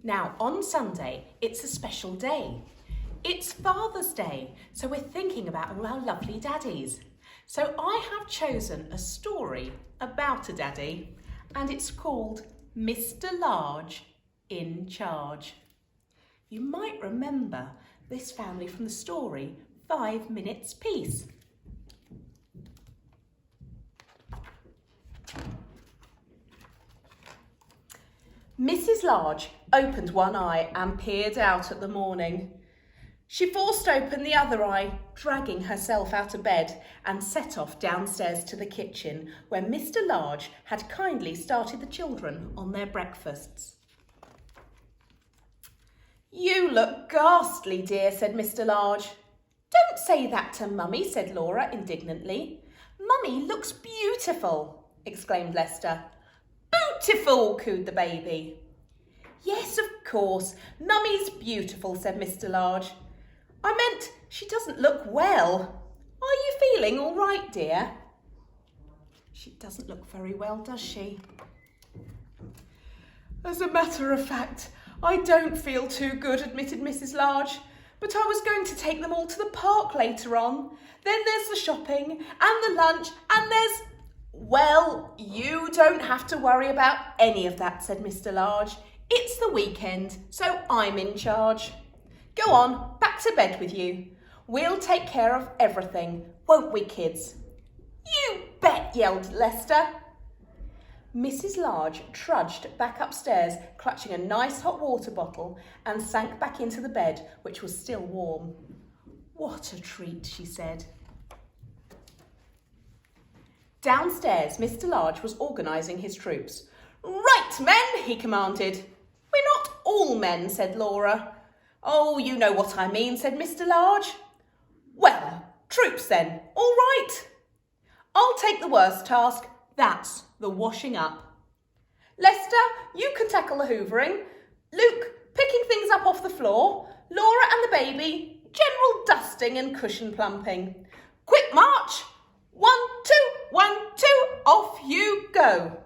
Now, on Sunday, it's a special day. It's Father's Day, so we're thinking about all our lovely daddies. So I have chosen a story about a daddy, and it's called Mr. Large in Charge. You might remember this family from the story 5 Minutes Peace. Mrs. Large opened one eye and peered out at the morning. She forced open the other eye, dragging herself out of bed, and set off downstairs to the kitchen, where Mr. Large had kindly started the children on their breakfasts. "You look ghastly, dear," said Mr. Large. "Don't say that to Mummy," said Laura indignantly. "Mummy looks beautiful," exclaimed Lester. "Beautiful," cooed the baby. "Yes, of course, Mummy's beautiful," said Mr. Large. "I meant she doesn't look well. Are you feeling all right, dear?" "She doesn't look very well, does she?" "As a matter of fact, I don't feel too good," admitted Mrs. Large. "But I was going to take them all to the park later on. Then there's the shopping and the lunch and there's..." "Well, you don't have to worry about any of that," said Mr. Large. "It's the weekend, so I'm in charge. Go on, back to bed with you. We'll take care of everything, won't we, kids?" "You bet," yelled Lester. Mrs. Large trudged back upstairs, clutching a nice hot water bottle, and sank back into the bed, which was still warm. "What a treat," she said. Downstairs, Mr. Large was organising his troops. "Right, men," he commanded. "We're not all men," said Laura. "Oh, you know what I mean," said Mr. Large. "Well, troops then, all right. I'll take the worst task, that's the washing up. Lester, you can tackle the hoovering. Luke, picking things up off the floor. Laura and the baby, general dusting and cushion plumping. Quick march! 1, 2, 1, 2, off you go."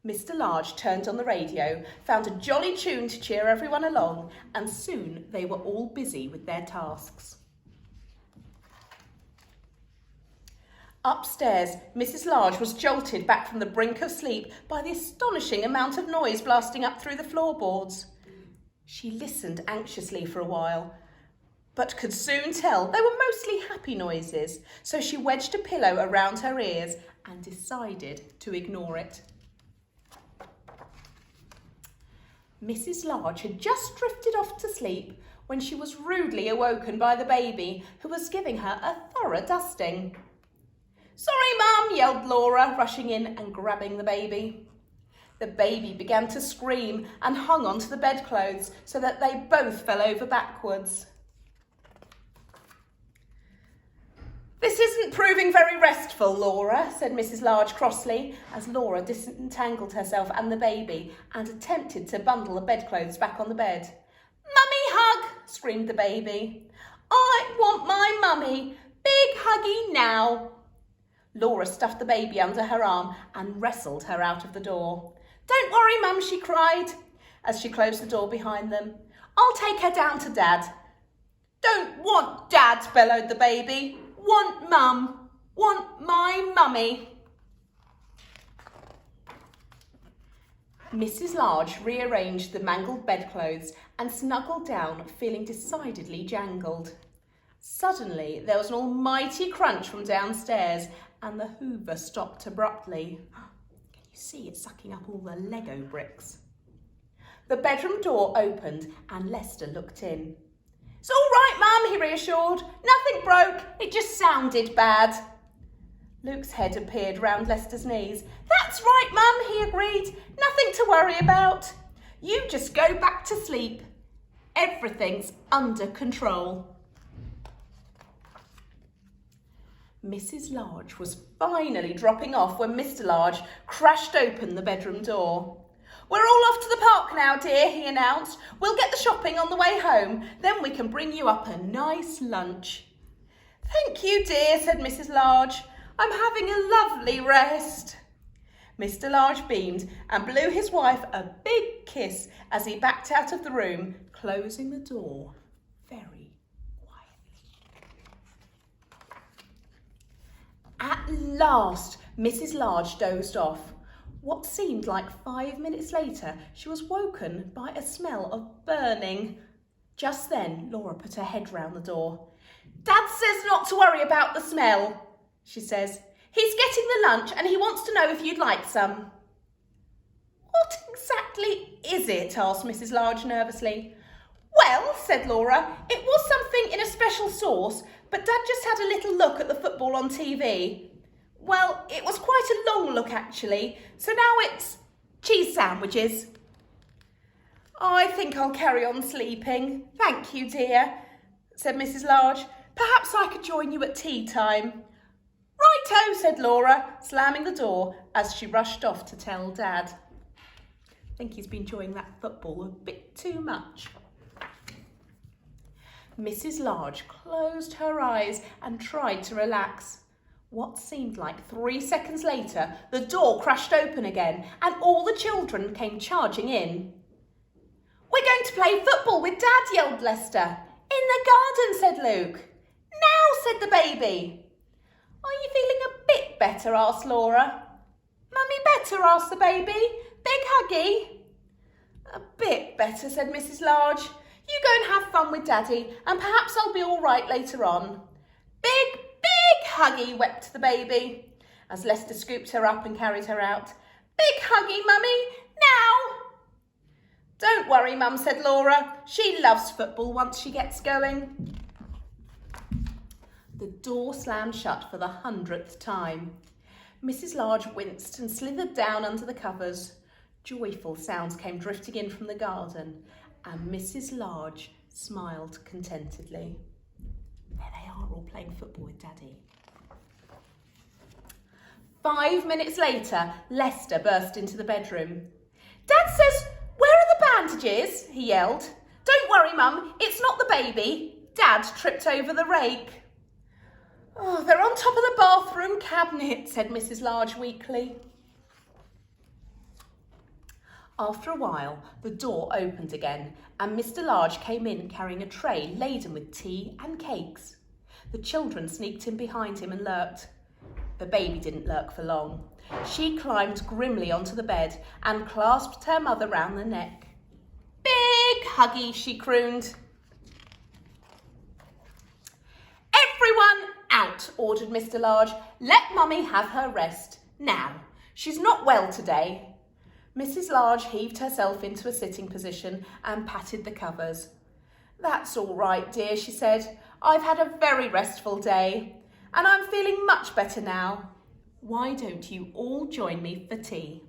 Mr. Large turned on the radio, found a jolly tune to cheer everyone along, and soon they were all busy with their tasks. Upstairs, Mrs. Large was jolted back from the brink of sleep by the astonishing amount of noise blasting up through the floorboards. She listened anxiously for a while, but could soon tell they were mostly happy noises, so she wedged a pillow around her ears and decided to ignore it. Mrs. Large had just drifted off to sleep when she was rudely awoken by the baby, who was giving her a thorough dusting. "Sorry, Mum," yelled Laura, rushing in and grabbing the baby. The baby began to scream and hung onto the bedclothes so that they both fell over backwards. "This isn't proving very restful, Laura," said Mrs. Large crossly, as Laura disentangled herself and the baby and attempted to bundle the bedclothes back on the bed. "Mummy hug!" screamed the baby. "I want my mummy! Big huggy now!" Laura stuffed the baby under her arm and wrestled her out of the door. "Don't worry, Mum," she cried, as she closed the door behind them. "I'll take her down to Dad." "Don't want Dad," bellowed the baby. "Want Mum. Want my mummy." Mrs. Large rearranged the mangled bedclothes and snuggled down, feeling decidedly jangled. Suddenly, there was an almighty crunch from downstairs, and the hoover stopped abruptly. Can you see it sucking up all the Lego bricks? The bedroom door opened and Lester looked in. "It's all right, Mum," he reassured. "Nothing broke, it just sounded bad." Luke's head appeared round Lester's knees. "That's right, Mum," he agreed. "Nothing to worry about. You just go back to sleep. Everything's under control." Mrs. Large was finally dropping off when Mr. Large crashed open the bedroom door. "We're all off to the park now, dear," he announced. "We'll get the shopping on the way home. Then we can bring you up a nice lunch." "Thank you, dear," said Mrs. Large. "I'm having a lovely rest." Mr. Large beamed and blew his wife a big kiss as he backed out of the room, closing the door very quietly. At last, Mrs. Large dozed off. What seemed like 5 minutes later, she was woken by a smell of burning. Just then, Laura put her head round the door. "Dad says not to worry about the smell," she says. "He's getting the lunch and he wants to know if you'd like some." "What exactly is it?" asked Mrs. Large nervously. "Well," said Laura, "it was something in a special sauce, but Dad just had a little look at the football on TV. Well, it was quite a long look actually, so now it's cheese sandwiches." "I think I'll carry on sleeping. Thank you, dear," said Mrs. Large. "Perhaps I could join you at tea time." "Righto," said Laura, slamming the door as she rushed off to tell Dad. I think he's been enjoying that football a bit too much. Mrs. Large closed her eyes and tried to relax. What seemed like 3 seconds later, the door crashed open again and all the children came charging in. "We're going to play football with Dad," yelled Lester. "In the garden," said Luke. "Now," said the baby. "Are you feeling a bit better?" asked Laura. "Mummy better?" asked the baby. "Big huggy?" "A bit better," said Mrs. Large. "You go and have fun with Daddy and perhaps I'll be all right later on." "Big huggy," wept the baby, as Lester scooped her up and carried her out. "Big huggy, Mummy, now." "Don't worry, Mum," said Laura. "She loves football once she gets going." The door slammed shut for the 100th time. Mrs. Large winced and slithered down under the covers. Joyful sounds came drifting in from the garden, and Mrs. Large smiled contentedly. There they are, all playing football with Daddy. 5 minutes later, Lester burst into the bedroom. "Dad says, where are the bandages?" he yelled. "Don't worry, Mum, it's not the baby. Dad tripped over the rake." "Oh, they're on top of the bathroom cabinet," said Mrs. Large weakly. After a while, the door opened again and Mr. Large came in carrying a tray laden with tea and cakes. The children sneaked in behind him and lurked. The baby didn't lurk for long. She climbed grimly onto the bed and clasped her mother round the neck. "Big huggy," she crooned. "Everyone out," ordered Mr. Large. "Let Mummy have her rest. Now, she's not well today." Mrs. Large heaved herself into a sitting position and patted the covers. "That's all right, dear," she said. "I've had a very restful day and I'm feeling much better now. Why don't you all join me for tea?"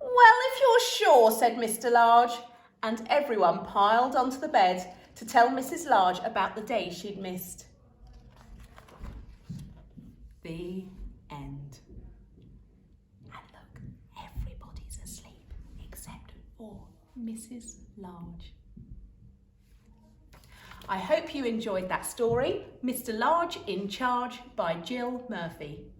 "Well, if you're sure," said Mr. Large, and everyone piled onto the bed to tell Mrs. Large about the day she'd missed. The end. And look, everybody's asleep except for Mrs. Large. I hope you enjoyed that story, Mr. Large in Charge by Jill Murphy.